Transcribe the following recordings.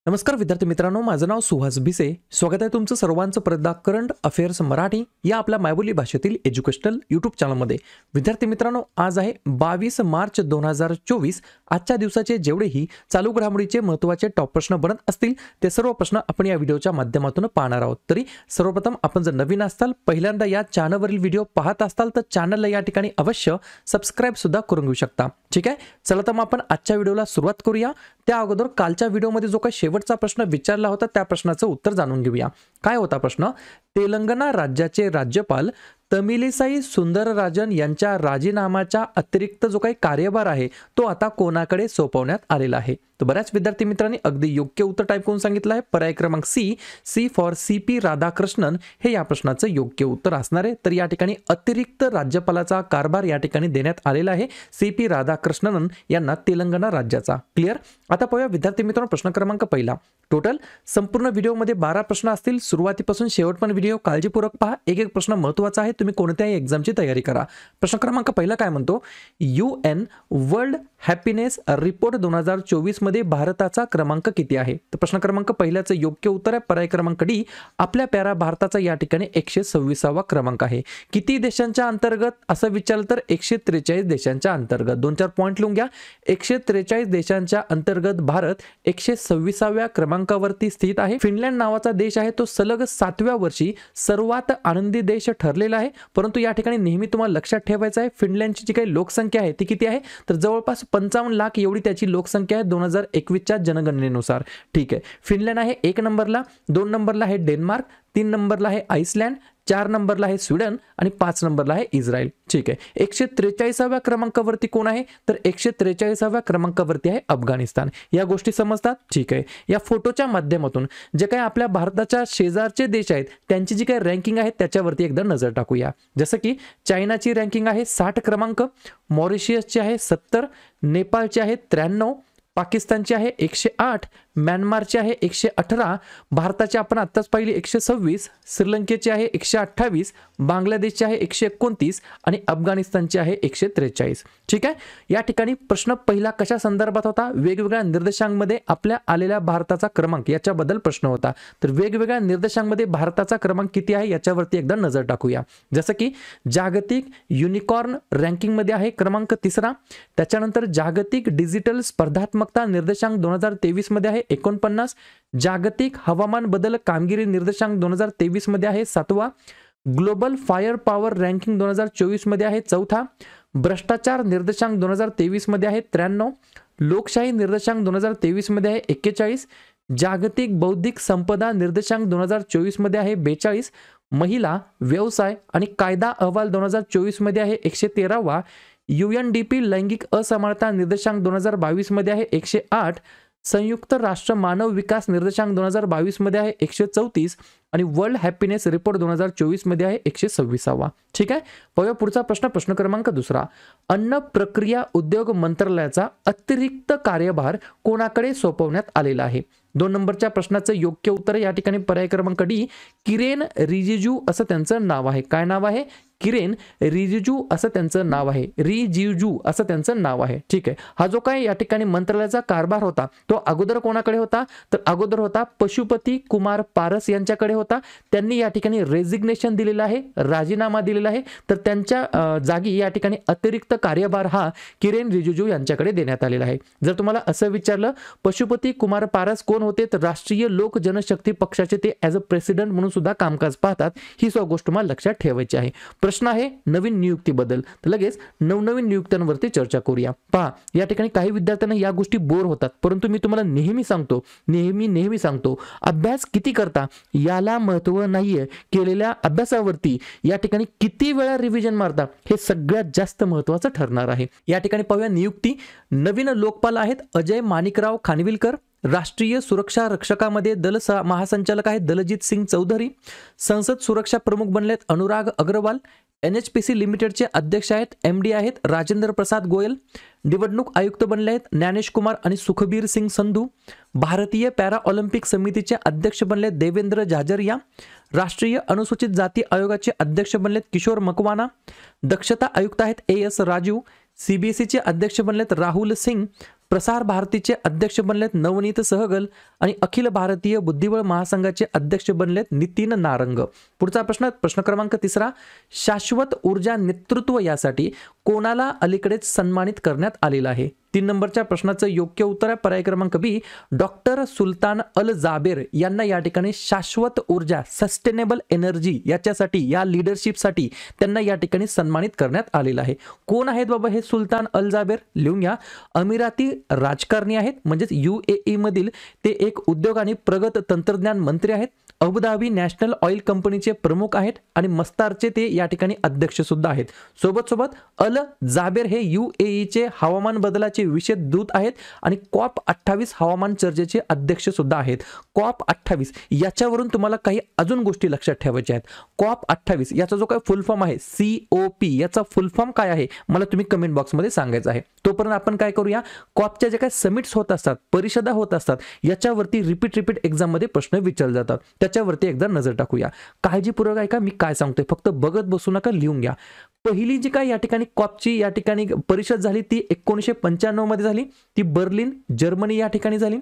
नमस्कार विद्यार्थी मित्रांनो, माझं नाव सुहास भिसे. स्वागत आहे तुमचं सर्वांचं परत करंट अफेअर्स मराठी या आपल्या मायबोली भाषेतील एज्युकेशनल यूट्यूब चॅनलमध्ये. विद्यार्थी मित्रांनो, आज आहे 22 मार्च 2024. आजच्या दिवसाचे जेवढेही चालू घडामोडीचे महत्त्वाचे टॉप प्रश्न बनत असतील ते सर्व प्रश्न आपण या व्हिडिओच्या माध्यमातून पाहणार आहोत. तरी सर्वप्रथम आपण जर नवीन असाल, पहिल्यांदा या चॅनलवरील व्हिडिओ पाहत असाल तर चॅनलला या ठिकाणी अवश्य सबस्क्राईब सुद्धा करून घेऊ शकता. ठीक आहे, चला तर मग आपण आजच्या व्हिडिओला सुरुवात करूया. त्या अगोदर कालच्या व्हिडिओमध्ये जो काही शेवटचा प्रश्न विचारला होता त्या प्रश्नाचं उत्तर जाणून घेऊया. काय होता प्रश्न? तेलंगणा राज्याचे राज्यपाल तमिलिसाई सुंदरराजन यांच्या राजीनाम्याच्या अतिरिक्त जो काही कार्यभार आहे तो आता कोणाकडे सोपवण्यात आलेला आहे? तर बऱ्याच विद्यार्थी मित्रांनी अगदी योग्य उत्तर टाईप करून सांगितलं आहे. पर्याय क्रमांक सी फॉर CP राधाकृष्णन हे या प्रश्नाचं योग्य उत्तर असणार आहे. तर या ठिकाणी अतिरिक्त राज्यपालाचा कारभार या ठिकाणी देण्यात आलेला आहे CP राधाकृष्णन यांना तेलंगणा राज्याचा. क्लिअर? आता पाहूया विद्यार्थी मित्रांनो प्रश्न क्रमांक पहिला. टोटल संपूर्ण व्हिडिओमध्ये 12 प्रश्न असतील. सुरुवातीपासून शेवटपर्यंत व्हिडिओ काळजीपूर्वक पहा. एक एक प्रश्न महत्त्वाचा आहे. तुम्ही कोणत्याही एक्झामची तयारी करा. प्रश्न क्रमांक पहिला काय म्हणतो? UN वर्ल्ड हॅपीनेस रिपोर्ट 2024 मध्ये भारताचा क्रमांक किती आहे? तर प्रश्न क्रमांक पहिल्याचं योग्य उत्तर आहे पर्याय क्रमांक डी. आपल्या प्यारा भारताचा या ठिकाणी 126वा क्रमांक आहे. किती देशांच्या अंतर्गत असं विचारलं तर 143 देशांच्या अंतर्गत. 2-4 पॉईंट लिहून घ्या. 143 देशांच्या अंतर्गत भारत 126व्या क्रमांकावरती स्थित आहे. फिनलँड नावाचा देश आहे तो सलग 7व्या वर्षी सर्वात आनंदी देश ठरलेला आहे. परंतु या ठिकाणी नेहमी तुम्हाला लक्षात ठेवायचं आहे फिनलँडची जी काही लोकसंख्या आहे ती किती आहे तर जवळपास 55 लाख एवढी त्याची लोकसंख्या आहे 2021च्या जनगणनेनुसार. ठीक आहे, फिनलँड आहे 1 नंबरला, 2 नंबरला आहे डेन्मार्क, 3 नंबरला आहे आइसलँड, 4 नंबरला आहे स्वीडन आणि 5 नंबरला आहे इस्रायल. ठीक आहे, 143व्या क्रमांकावरती कोण आहे तर 143व्या क्रमांकावरती आहे अफगाणिस्तान. या गोष्टी समजतात? ठीक आहे, या फोटोच्या माध्यमातून जे काही आपल्या भारताच्या शेजारचे देश आहेत त्यांची जी काही रँकिंग आहे त्याच्यावरती एकदा नजर टाकूया. जसं की चायनाची रँकिंग आहे 60 क्रमांक, मॉरिशियसची आहे 70, नेपाळची आहे 93, पाकिस्तानची आहे 108, म्यानमारची आहे 118, भारताची आपण आत्ताच पाहिली 126, श्रीलंकेची आहे 128, बांगलादेशची आहे 129 आणि अफगाणिस्तानची आहे 143. ठीक आहे, या ठिकाणी प्रश्न पहिला कशा संदर्भात होता? वेगवेगळ्या निर्देशांमध्ये आपल्या आलेल्या भारताचा क्रमांक याच्याबद्दल प्रश्न होता. तर वेगवेगळ्या निर्देशांमध्ये भारताचा क्रमांक किती आहे याच्यावरती एकदा नजर टाकूया. जसं की जागतिक युनिकॉर्न रँकिंगमध्ये आहे क्रमांक 3. त्याच्यानंतर जागतिक डिजिटल स्पर्धात्मकता निर्देशांक 2023 मध्ये आहे 49, जागतिक हवामान बदल कामगिरी निर्देशांक 2023 मध्ये आहे 7वा, ग्लोबल फायर पॉवर रँकिंग 2024 मध्ये आहे 4था, भ्रष्टाचार निर्देशांक 2023 मध्ये आहे 93, लोकशाही निर्देशांक 2023 मध्ये आहे 41, जागतिक बौद्धिक संपदा निर्देशांक 2024 मध्ये आहे 42, महिला व्यवसाय आणि कायदा अहवाल 2024 मध्ये आहे 113वा, UNDP लैंगिक असमानता निर्देशांक 2022 मध्ये आहे 108, संयुक्त राष्ट्र मानव विकास निर्देशांक 2022 मध्ये आहे 134 आणि वर्ल्ड हॅपीनेस रिपोर्ट 2024 मध्ये आहे 126वा. ठीक आहे, पाहूया पुढचा प्रश्न. प्रश्न क्रमांक 2. अन्न प्रक्रिया उद्योग मंत्रालयाचा अतिरिक्त कार्यभार कोणाकडे सोपवण्यात आलेला आहे? 2 नंबरच्या प्रश्नाचं योग्य उत्तर या ठिकाणी पर्याय क्रमांक डी. किरेन रिजिजू असं त्यांचं नाव आहे. काय नाव आहे? किरेन रिजिजू असं त्यांचं नाव आहे. रिजिजू असं त्यांचं नाव आहे. ठीक आहे, हा जो काय या ठिकाणी मंत्रालयाचा कारभार होता तो अगोदर कोणाकडे होता तर अगोदर होता पशुपती कुमार पारस यांच्याकडे होता. त्यांनी या ठिकाणी रेजिग्नेशन दिलेलं आहे, राजीनामा दिलेला आहे. तर त्यांच्या जागी या ठिकाणी अतिरिक्त कार्यभार हा किरेन रिजिजू यांच्याकडे देण्यात आलेला आहे. जर तुम्हाला असं विचारलं पशुपती कुमार पारस कोण होते तर राष्ट्रीय लोक जनशक्ती पक्षाचे ते ॲज अ प्रेसिडेंट म्हणून सुद्धा कामकाज पाहतात. ही सुद्धा गोष्ट मला लक्षात ठेवायची आहे. प्रश्न आहे नवीन नियुक्तीबद्दल. तर लगेच नवनवीन नियुक्त्यांवरती चर्चा करूया. पहा, या ठिकाणी काही विद्यार्थ्यांना या गोष्टी बोर होतात, परंतु मी तुम्हाला नेहमी सांगतो अभ्यास किती करता याला महत्त्व नाहीये, केलेल्या अभ्यासावरती या ठिकाणी किती वेळा रिव्हिजन मारता हे सगळ्यात जास्त महत्त्वाचं ठरणार आहे. या ठिकाणी पाहूया नियुक्ती. नवीन लोकपाल आहेत अजय माणिकराव खानविलकर. राष्ट्रीय सुरक्षा रक्षकामध्ये दल महासंचालक आहेत दलजीत सिंग चौधरी. संसद सुरक्षा प्रमुख बनलेत अनुराग अग्रवाल. NHPC लिमिटेडचे अध्यक्ष आहेत MD आहेत राजेंद्र प्रसाद गोयल. निवडणूक आयुक्त बनले आहेत ज्ञानेश कुमार आणि सुखबीर सिंग संधू. भारतीय पॅरा ऑलिम्पिक समितीचे अध्यक्ष बनले देवेंद्र झाझरिया. राष्ट्रीय अनुसूचित जाती आयोगाचे अध्यक्ष बनलेत किशोर मकवाना. दक्षता आयुक्त आहेत AS राजू. CBSE चे अध्यक्ष बनलेत राहुल सिंग. प्रसार भारतीचे अध्यक्ष बनलेत नवनीत सहगल आणि अखिल भारतीय बुद्धिबळ महासंघाचे अध्यक्ष बनलेत नितीन नारंग. पुढचा प्रश्न क्रमांक 3, शाश्वत ऊर्जा नेतृत्व यासाठी कोणाला अलीकडेच सन्मानित करण्यात आलेलं आहे? 3 नंबरच्या प्रश्नाचं योग्य उत्तर आहे पर्याय क्रमांक बी, डॉक्टर सुलतान अल जाबेर यांना या ठिकाणी शाश्वत ऊर्जा सस्टेनेबल एनर्जी याच्यासाठी या लीडरशिपसाठी त्यांना या ठिकाणी सन्मानित करण्यात आलेलं आहे. कोण आहेत बाबा हे सुलतान अल जाबेर? लिहून घ्या. अमिराती राजकारणी आहेत, म्हणजेच UAE मधील ते एक उद्योग आणि प्रगत तंत्रज्ञान मंत्री आहेत. अबुधाबी नॅशनल ऑइल कंपनीचे प्रमुख आहेत आणि मस्तारचे ते या ठिकाणी अध्यक्ष सुद्धा आहेत. सोबत अल जाबेर हे UAE चे हवामान बदलाचे विशेष दूत आहेत आणि COP28 हवामान चर्चेचे अध्यक्ष सुद्धा आहेत. COP28 याच्यावरून तुम्हाला काही अजून गोष्टी लक्षात ठेवायच्या आहेत. COP28 याचा जो काय फुल फॉर्म आहे COP याचा फुल फॉर्म काय आहे मला तुम्ही कमेंट बॉक्समध्ये सांगायचं आहे. तोपर्यंत आपण काय करूया, कॉपच्या जे काही समिट्स होत असतात, परिषदा होत असतात, याच्यावरती रिपीट एक्झाम मध्ये प्रश्न विचारले जातात, त्याच्यावरती एकदा नजर टाकूया. काळजीपूर्वक ऐका मी काय सांगतोय, फक्त बघत बसू नका, लिहून घ्या. पहिली जी काय या ठिकाणी कॉपची या ठिकाणी परिषद झाली ती 1995 मध्ये झाली, ती बर्लिन जर्मनी या ठिकाणी झाली.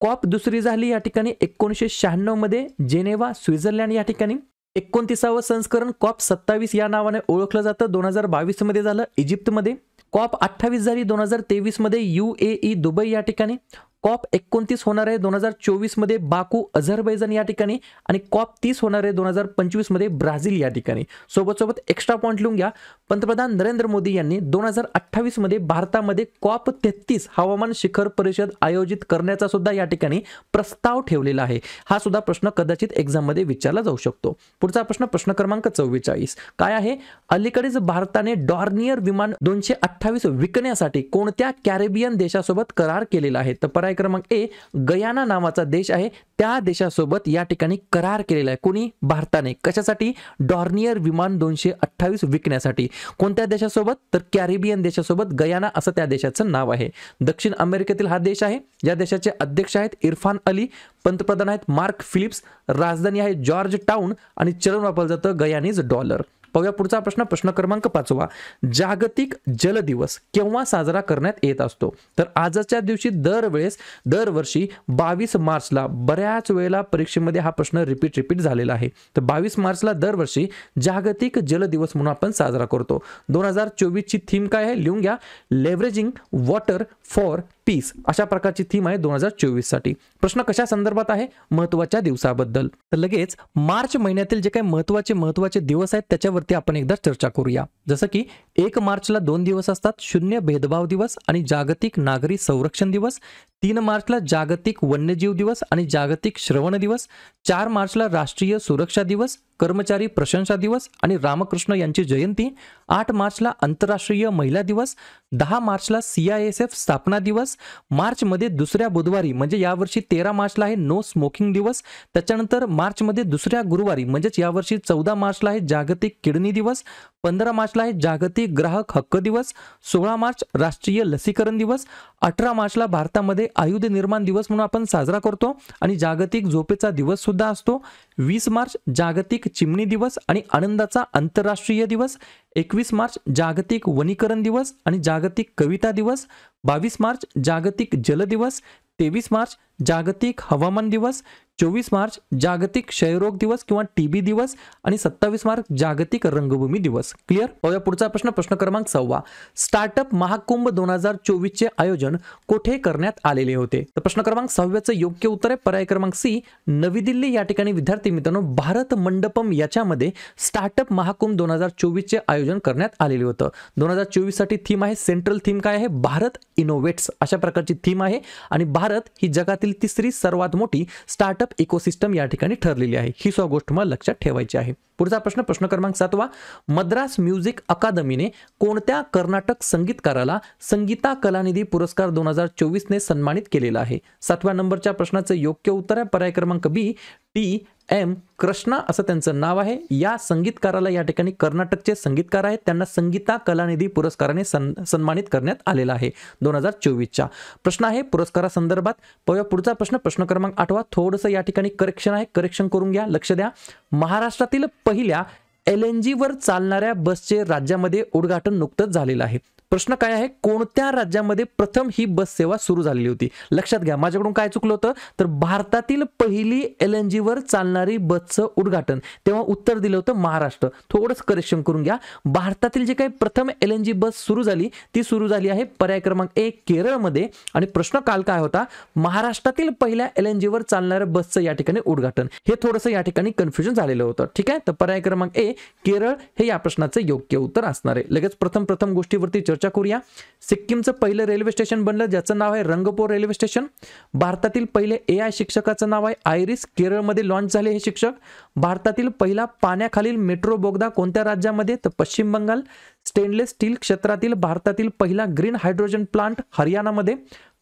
कॉप दुसरी झाली या ठिकाणी 1996 मध्ये जेनेवा स्वित्झर्लंड या ठिकाणी. 29वे संस्करण COP27 या नावाने ओळखलं जातं, 2022 मध्ये झालं इजिप्तमध्ये. COP28 झाली 2023 मध्ये UAE दुबई या ठिकाणी. COP29 होणार आहे 2024 मध्ये बाकू अझरबैजान या ठिकाणी आणि COP30 होणार आहे 2025 मध्ये ब्राझील या ठिकाणी. सोबत एक्स्ट्रा पॉइंट लिहून घ्या. पंतप्रधान नरेंद्र मोदी यांनी 2028 मध्ये भारतामध्ये COP33 हवामान शिखर परिषद आयोजित करण्याचा सुद्धा या ठिकाणी प्रस्ताव ठेवलेला आहे. हा सुद्धा प्रश्न कदाचित एक्झाम मध्ये विचारला जाऊ शकतो. पुढचा प्रश्न क्रमांक 44 काय आहे, अलीकडेच भारताने डॉर्नियर विमान 228 विकण्यासाठी कोणत्या कॅरेबियन देशासोबत करार केलेला आहे? तर पर्याय क्रमांक ए, गयाना नावाचा देश आहे, त्या देशासोबत या ठिकाणी करार केलेला आहे. कोणी? भारताने. कशासाठी? डॉर्नियर विमान 228 विकण्यासाठी. कोणत्या देशासोबत? तर कॅरेबियन देशासोबत. गयाना असं त्या देशाचं नाव आहे. दक्षिण अमेरिकेतील हा देश आहे. या देशाचे अध्यक्ष आहेत इरफान अली, पंतप्रधान आहेत मार्क फिलिप्स, राजधानी आहे जॉर्ज टाउन आणि चलन वापरलं जातं गयानीज डॉलर. पाहूया पुढचा प्रश्न क्रमांक 5, जागतिक जल दिवस केव्हा साजरा करण्यात येत असतो? तर आजच्या दिवशी दरवर्षी 22 मार्चला, बऱ्याच वेळेला परीक्षेमध्ये हा प्रश्न रिपीट झालेला आहे. तर 22 मार्चला दरवर्षी जागतिक जल दिवस म्हणून आपण साजरा करतो. 2024 ची थीम काय आहे? लिहून घ्या. लेव्हरेजिंग वॉटर फॉर पीस अशा प्रकारची थीम आहे 2024 साठी. प्रश्न कशा संदर्भात आहे? महत्त्वाच्या दिवसाबद्दल. तर लगेच मार्च महिन्यातील जे काही महत्त्वाचे दिवस आहेत त्याच्यावरती आपण एकदा चर्चा करूया. जसं की 1 मार्चला 2 दिवस असतात, शून्य भेदभाव दिवस आणि जागतिक नागरी संरक्षण दिवस. 3 मार्चला जागतिक वन्यजीव दिवस आणि जागतिक श्रवण दिवस. 4 मार्चला राष्ट्रीय सुरक्षा दिवस, कर्मचारी प्रशंसा दिवस आणि रामकृष्ण यांची जयंती. 8 मार्चला आंतरराष्ट्रीय महिला दिवस. 10 मार्चला CISF स्थापना दिवस. मार्चमध्ये दुसऱ्या बुधवारी म्हणजे यावर्षी 13 मार्चला आहे नो स्मोकिंग दिवस. त्याच्यानंतर मार्चमध्ये दुसऱ्या गुरुवारी म्हणजेच यावर्षी 14 मार्चला आहे जागतिक किडनी दिवस. 15 मार्चला आहे जागतिक ग्राहक हक्क दिवस. 16 मार्च राष्ट्रीय लसीकरण दिवस. 18 मार्चला भारतामध्ये आयुध निर्माण दिवस म्हणून आपण साजरा करतो आणि जागतिक झोपेचा दिवस सुद्धा असतो. 20 मार्च जागतिक चिमणी दिवस आणि आनंदाचा आंतरराष्ट्रीय दिवस. 21 मार्च जागतिक वनीकरण दिवस आणि जागतिक कविता दिवस. 22 मार्च जागतिक जल दिवस. 23 मार्च जागतिक हवामान दिवस. 24 मार्च जागतिक क्षयरोग दिवस किंवा TB दिवस आणि 27 मार्च जागतिक रंगभूमी दिवस. क्लिअर? पाहूया पुढचा प्रश्न क्रमांक 6, स्टार्टअप महाकुंभ 2024 चे आयोजन कुठे करण्यात आलेले होते? तर प्रश्न क्रमांक 6चं योग्य उत्तर आहे पर्याय क्रमांक सी, नवी दिल्ली या ठिकाणी. विद्यार्थी मित्रांनो, भारत मंडपम याच्यामध्ये स्टार्टअप महाकुंभ 2024 चे आयोजन करण्यात आलेले होतं. 2024 साठी थीम आहे, सेंट्रल थीम काय आहे? भारत इनोव्हेट्स अशा प्रकारची थीम आहे आणि भारत ही जगातील तिसरी सर्वात मोठी स्टार्टअप इकोसिस्टम या ठिकाणी ठरलेली आहे. ही सुद्धा गोष्ट मला लक्षात ठेवायची आहे. पुढचा प्रश्न क्रमांक 7, मद्रास म्युझिक अकादमीने कोणत्या कर्नाटक संगीतकाराला संगीता कलानिधी पुरस्कार 2024 ने सन्मानित केलेला आहे? 7व्या नंबरच्या प्रश्नाचं योग्य उत्तर आहे पर्याय क्रमांक बी, TM कृष्णा असं त्यांचं नाव आहे. या संगीतकाराला या ठिकाणी कर्नाटकचे संगीतकार आहेत, त्यांना संगीता कलानिधी पुरस्काराने सन्मानित करण्यात आलेला आहे 2024च्या. प्रश्न आहे पुरस्कारासंदर्भात. पाहूया पुढचा प्रश्न क्रमांक 8, थोडंसं या ठिकाणी करेक्शन आहे, करेक्शन करून घ्या, लक्ष द्या. महाराष्ट्रातील पहिल्या LNG वर चालणाऱ्या बसचे राज्यामध्ये उद्घाटन नुकतंच झालेलं आहे. प्रश्न काय आहे, कोणत्या राज्यामध्ये प्रथम ही बस सेवा सुरू झालेली होती? लक्षात घ्या, माझ्याकडून काय चुकलं होतं, तर भारतातील पहिली LNG वर चालणारी बसचं उद्घाटन, तेव्हा उत्तर दिलं होतं महाराष्ट्र. थोडंच करेक्शन करून घ्या. भारतातील जे काही प्रथम LNG बस सुरू झाली ती सुरू झाली आहे पर्याय क्रमांक 1 केरळमध्ये. आणि प्रश्न काल काय होता, महाराष्ट्रातील पहिल्या LNG वर चालणाऱ्या बसचं या ठिकाणी उद्घाटन. हे थोडंसं या ठिकाणी कन्फ्युजन झालेलं होतं. ठीक आहे, तर पर्याय क्रमांक 1 केरळ हे या प्रश्नाचं योग्य उत्तर असणार आहे. लगेच प्रथम गोष्टीवरती चर्चा करूया. सिक्कीमचं पहिलं रेल्वे स्टेशन बनलं ज्याचं नाव आहे रंगपूर रेल्वे स्टेशन. भारतातील पहिले AI शिक्षकाचं नाव आहे आयरिस, केरळमध्ये लॉन्च झाले हे शिक्षक. भारतातील पहिला पाण्याखालील मेट्रो बोगदा कोणत्या राज्यामध्ये, तर पश्चिम बंगाल. स्टेनलेस स्टील क्षेत्रातील भारतातील पहिला ग्रीन हायड्रोजन प्लांट हरियाणामध्ये.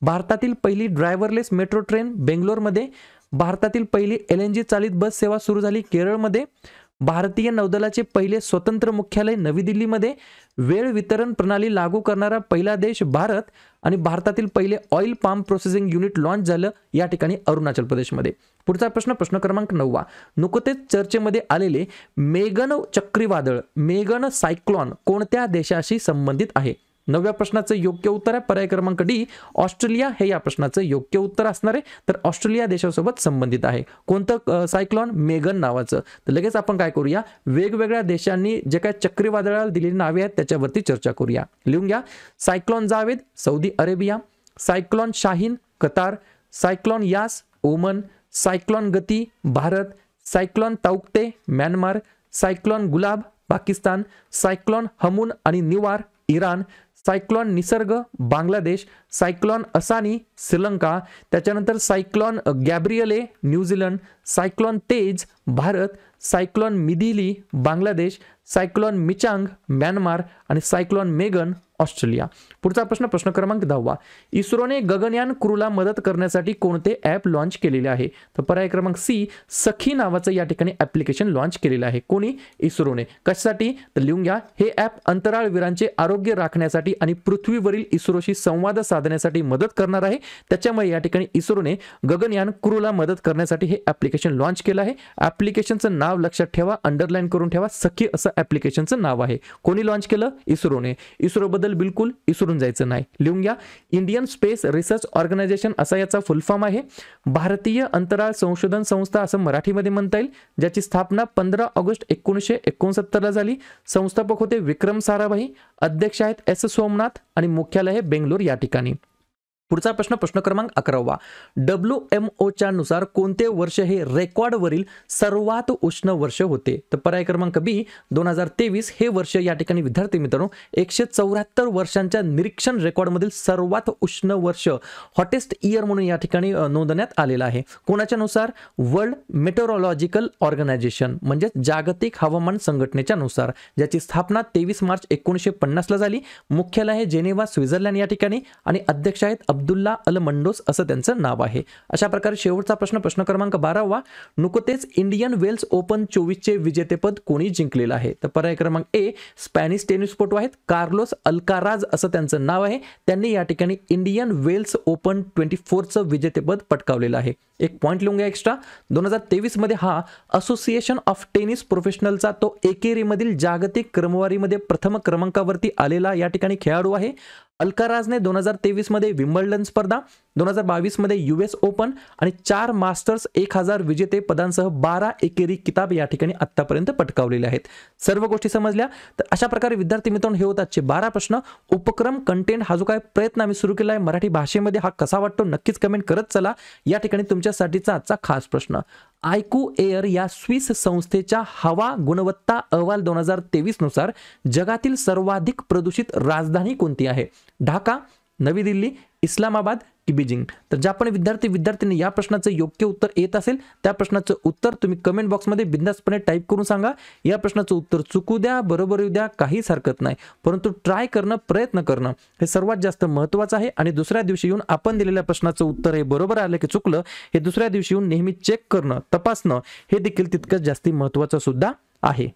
भारतातील पहिली ड्रायव्हरलेस मेट्रो ट्रेन बेंगलोरमध्ये. भारतातील पहिली LNG चालित बस सेवा सुरू झाली केरळमध्ये. भारतीय नौदलाचे पहिले स्वतंत्र मुख्यालय नवी दिल्लीमध्ये. वेळ वितरण प्रणाली लागू करणारा पहिला देश भारत. आणि भारतातील पहिले oil palm processing unit launch झालं या ठिकाणी अरुणाचल प्रदेशमध्ये. पुढचा प्रश्न क्रमांक 9. नुकतेच चर्चेमध्ये आलेले मेगन चक्रीवादळ, मेगन सायक्लॉन कोणत्या देशाशी संबंधित आहे? 9व्या प्रश्नाचं योग्य उत्तर आहे पर्याय क्रमांक D ऑस्ट्रेलिया हे या प्रश्नाचं योग्य उत्तर असणार आहे. तर ऑस्ट्रेलिया देशासोबत संबंधित आहे. कोणतं सायक्लॉन? मेगन नावाचं. तर लगेच आपण काय करूया, वेगवेगळ्या देशांनी जे काय चक्रीवादळाला दिलेली नावे आहेत त्याच्यावरती चर्चा करूया. लिहून घ्या. Cyclone Jawad Saudi Arabia, cyclone Shaheen Qatar, cyclone Yaas Oman, cyclone Gati Bharat, cyclone Tauktae Myanmar, cyclone Gulab Pakistan, cyclone Hamoon आणि निवार इराण, सायक्लॉन निसर्ग बांगलादेश, सायक्लॉन असानी श्रीलंका, त्याच्यानंतर सायक्लॉन गॅब्रियले न्यूझीलंड, cyclone Tej Bharat, cyclone Midhili Bangladesh, cyclone Michaung Myanmar आणि सायक्लॉन मेगन ऑस्ट्रेलिया. पुढचा प्रश्न क्रमांक 10. इस्रोने गगनयान क्रूला मदत करण्यासाठी कोणते ॲप लॉन्च केलेले आहे? तर पर्याय क्रमांक C सखी नावाचं या ठिकाणी ॲप्लिकेशन लॉन्च केलेलं आहे. कोणी? इस्रोने. कशासाठी? तर लिहून घ्या. हे ॲप अंतराळवीरांचे आरोग्य राखण्यासाठी आणि पृथ्वीवरील इस्रोशी संवाद साधण्यासाठी मदत करणार आहे. त्याच्यामुळे या ठिकाणी इस्रोने गगनयान क्रूला मदत करण्यासाठी हे ॲप्लिकेशन लॉन्च केलं आहे. ॲप्लिकेशनचं नाव लक्षात ठेवा, अंडरलाईन करून ठेवा. सखी असं ॲप्लिकेशनचं नाव आहे. कोणी लॉन्च केलं? इस्रोने. इस्रोबद्दल बिलकुल विसरून जायचं नाही. लिहून घ्या. इंडियन स्पेस रिसर्च ऑर्गनायझेशन असा याचा फुल फॉर्म आहे. भारतीय अंतराळ संशोधन संस्था असं मराठीमध्ये म्हणता येईल, ज्याची स्थापना 15 ऑगस्ट 1969 ला झाली. संस्थापक होते विक्रम साराभाई, अध्यक्ष आहेत S सोमनाथ आणि मुख्यालय आहे बेंगलोर या ठिकाणी. पुढचा प्रश्न क्रमांक 11. WMOच्या नुसार कोणते वर्ष हे रेकॉर्डवरील सर्वात उष्ण वर्ष होते? तर पर्याय क्रमांक B 2023 हे वर्ष या ठिकाणी विद्यार्थी मित्रांनो 174 वर्षांच्या निरीक्षण रेकॉर्डमधील सर्वात उष्ण वर्ष हॉटेस्ट इयर म्हणून या ठिकाणी नोंदवण्यात आलेला आहे. कोणाच्या नुसार? वर्ल्ड मेट्रोलॉजिकल ऑर्गनायझेशन म्हणजे जागतिक हवामान संघटनेच्या नुसार, ज्याची स्थापना 23 मार्च 1950 ला झाली. मुख्यालय आहे जेनेवा स्वित्झर्लंड या ठिकाणी आणि अध्यक्ष आहेत अब्दुल्ला अल मंडोस असं त्यांचं नाव आहे. अशा प्रकारे शेवटचा प्रश्न क्रमांक 12. नुकतेच इंडियन वेल्स ओपन 24 चे विजेतेपद कोणी जिंकलेलं आहे? तर पर्याय क्रमांक A स्पॅनिश टेनिसपटू आहेत कार्लोस अल्काराज असं त्यांचं नाव आहे. त्यांनी या ठिकाणी इंडियन वेल्स ओपन 24 चं विजेतेपद पटकावलेलं आहे. एक पॉइंट लिहून घ्या एक्स्ट्रा. 2023 मध्ये हा असोसिएशन ऑफ टेनिस प्रोफेशनलचा तो एकेरीमधील जागतिक क्रमवारीमध्ये प्रथम क्रमांकावरती आलेला या ठिकाणी खेळाडू आहे. अल्काराजने 2023 मध्ये विम्बल्डन स्पर्धा, 2022 मध्ये US ओपन आणि 4 मास्टर्स 1000 विजेते पदांसह 12 एकेरी किताब या ठिकाणी आतापर्यंत पटकावलेले आहेत. सर्व गोष्टी समजल्या? तर अशा प्रकारे विद्यार्थी मित्रांनो हे होतात 12 प्रश्न. उपक्रम कंटेंट हा जो काय प्रयत्न आम्ही सुरू केला आहे मराठी भाषेमध्ये हा कसा वाटतो नक्कीच कमेंट करत चला. या ठिकाणी तुमच्यासाठीचा आजचा खास प्रश्न, आयकू एअर या स्विस संस्थेच्या हवा गुणवत्ता अहवाल 2023 नुसार जगातील सर्वाधिक प्रदूषित राजधानी कोणती आहे? ढाका, नवी दिल्ली, इस्लामाबाद की बीजिंग? तर ज्या पण विद्यार्थ्यांनी या प्रश्नाचं योग्य उत्तर येत असेल त्या प्रश्नाचं उत्तर तुम्ही कमेंट बॉक्समध्ये बिंदासपणे टाईप करून सांगा. या प्रश्नाचं उत्तर चुकू द्या, बरोबर येऊ द्या, काहीच हरकत नाही, परंतु ट्राय करणं, प्रयत्न करणं हे सर्वात जास्त महत्त्वाचं आहे. आणि दुसऱ्या दिवशी येऊन आपण दिलेल्या प्रश्नाचं उत्तर हे बरोबर आलं की चुकलं हे दुसऱ्या दिवशी येऊन नेहमी चेक करणं, तपासणं हे देखील तितकंच जास्ती महत्त्वाचं सुद्धा आहे.